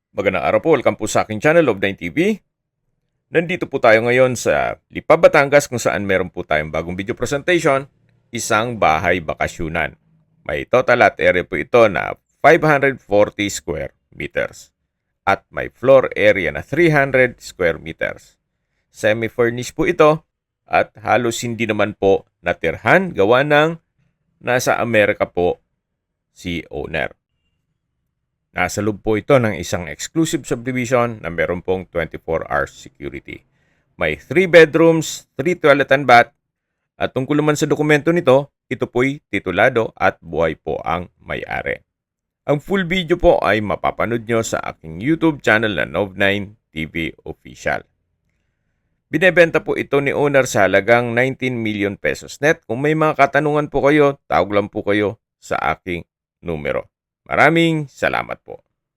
Magandang araw po, welcome po sa aking channel, Love9 TV. Nandito po tayo ngayon sa Lipa, Batangas kung saan meron po tayong bagong video presentation, isang bahay bakasyunan. May total lot area po ito na 540 square meters at may floor area na 300 square meters. Semi-furnished po ito at halos hindi naman po natirhan gawa ng nasa Amerika po si owner. Nasa loob po ito ng isang exclusive subdivision na meron pong 24 hours security. May 3 bedrooms, 3 toilet and bath, at tungkol naman sa dokumento nito, ito po'y titulado at buhay po ang may-ari. Ang full video po ay mapapanood nyo sa aking YouTube channel na Love9 TV Official. Binebenta po ito ni owner sa halagang 19 million pesos net. Kung may mga katanungan po kayo, tawag lang po kayo sa aking numero. Maraming salamat po.